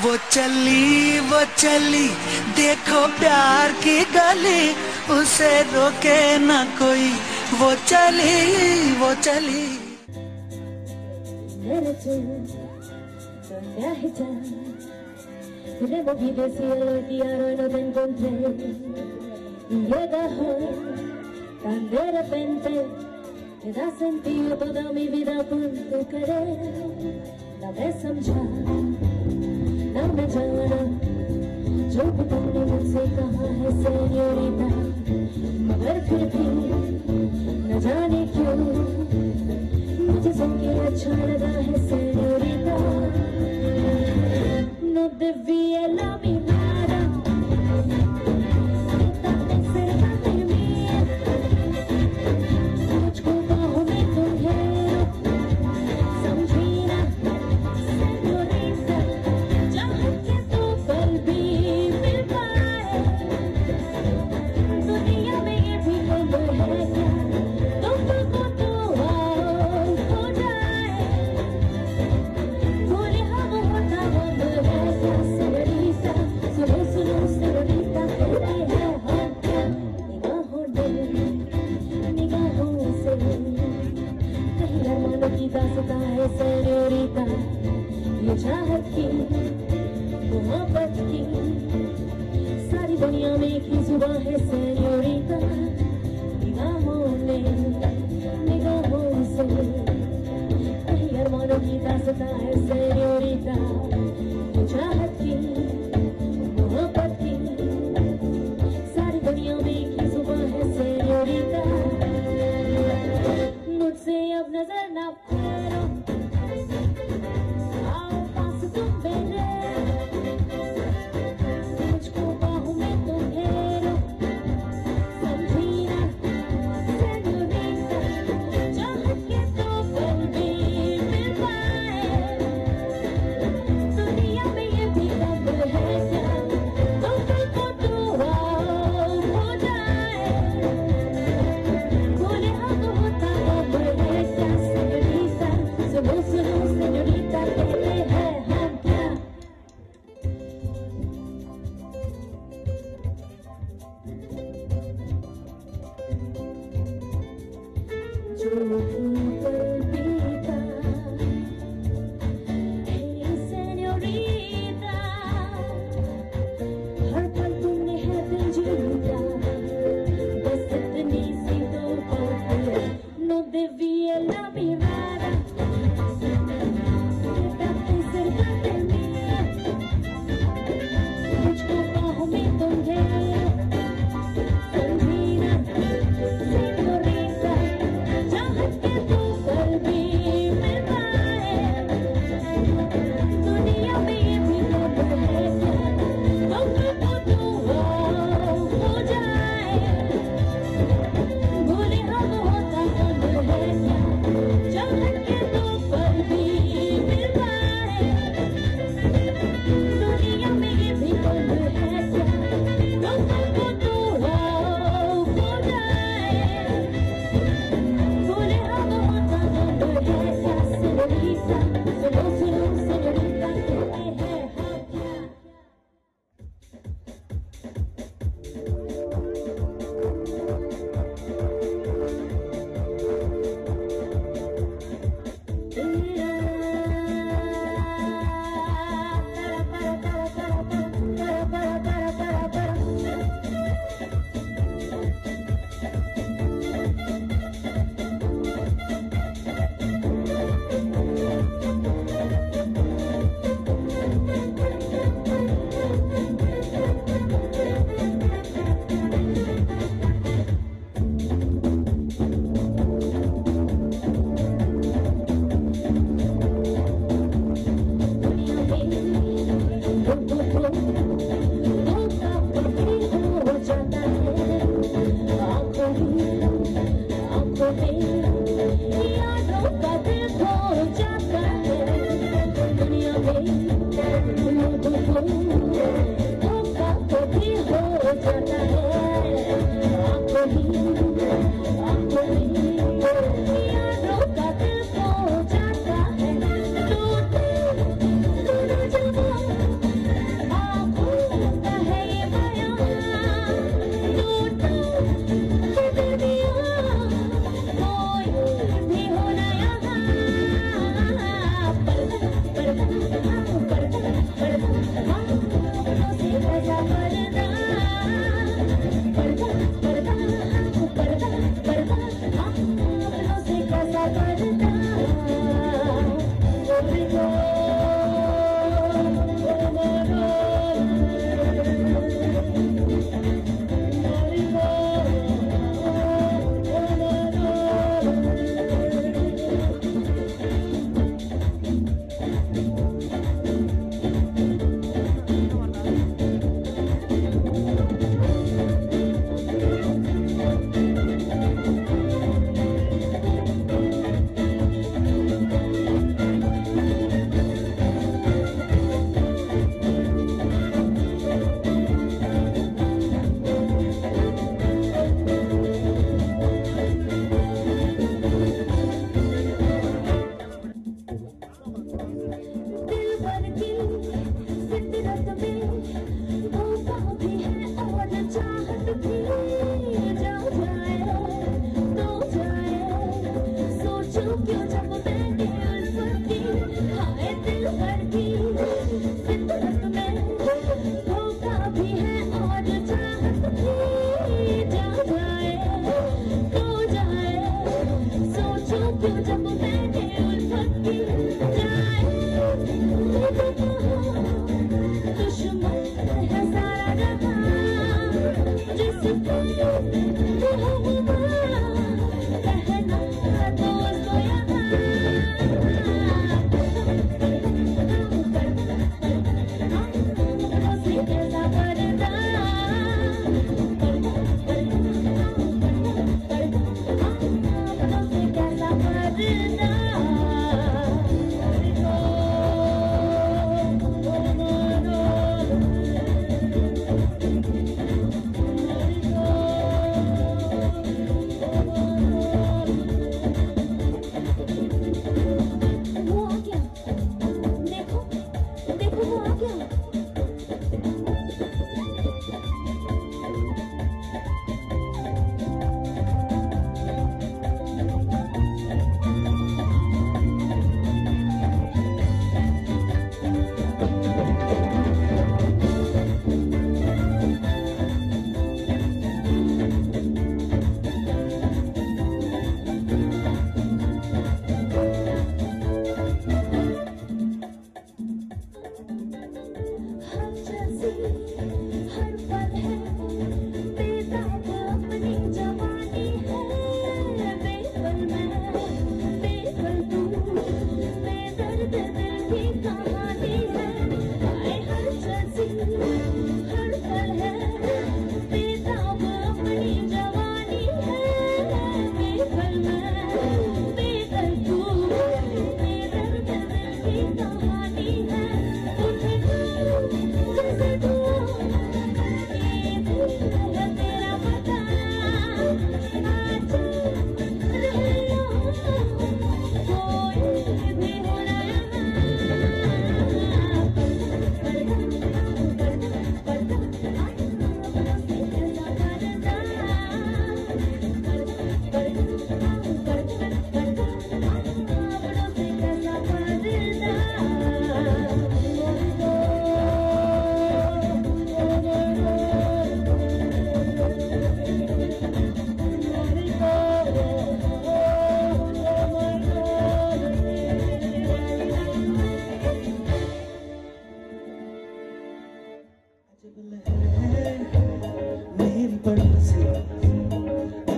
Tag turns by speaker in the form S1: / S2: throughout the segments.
S1: वो चली देखो प्यार की गली, उसे रोके ना कोई। वो चली
S2: Volevo vivere cielo e diaro e no te encontré. Y llegó tan de repente que da sentido toda mi vida por tu querer. La ves समझा ना मैं जाना जो भी तुमने मुझसे कहा है सेन्योरिटा, मगर फिर भी न जाने क्यों मुझे सुन के अच्छा लगा है senorita. No debí eliminar esta tercera de mí. मुझको बाहों में तुम घेरो, समझी ना सेन्योरिटा, चाहत के तो पल भी मिल पाए. दुनिया में ये भी खबर है क्या तुमको तो और हो जाए. भूले हम होता बंद है दास्तां है सेन्योरिटा. ये चाहत की मोहब्बत की सारी दुनिया में एक ही जुबान है सेन्योरिटा. निगाहों से कहीं अरमानों की दास्तां है सेन्योरिटा. ये चाहत की मोहब्बत की सारी दुनिया में एक ही जुबान है सेन्योरिटा. मुझसे अब नजर ना फेरो, आओ पास तुम मेरे, मुझको बाहों में तुम घेरो, समझी ना सेन्योरिटा, चाहत के तो पल भी मिल पाए. दुनिया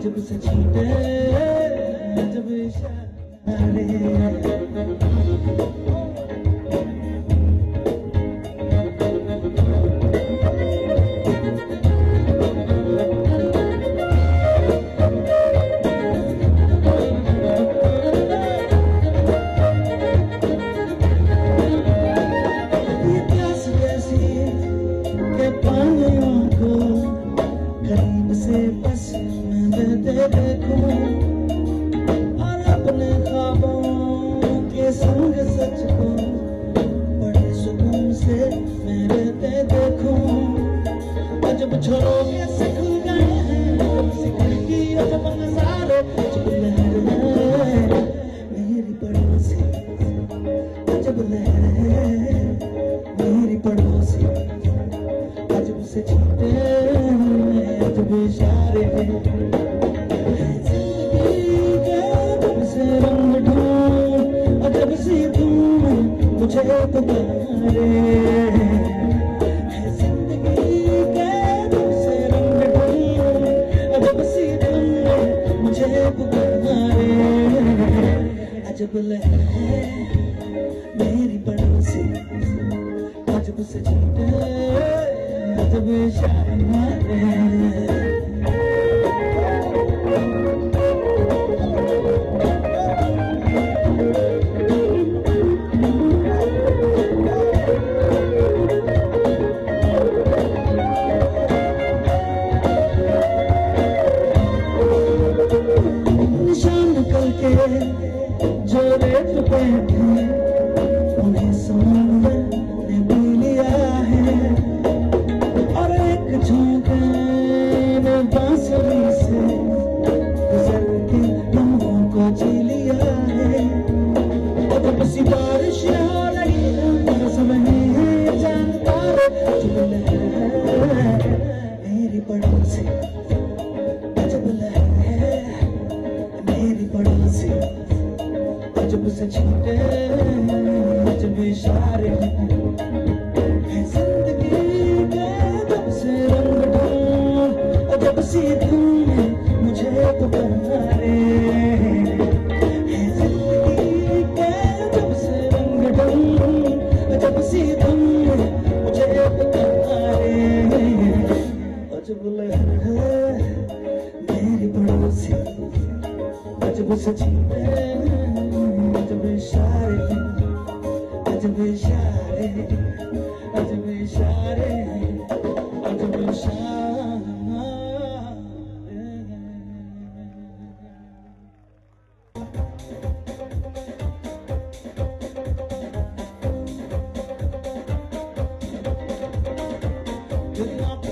S1: जब से छूटे जब इशारे See सची अजब इशारे अजब इशारे अजब इशारे अजब इशारे Good enough.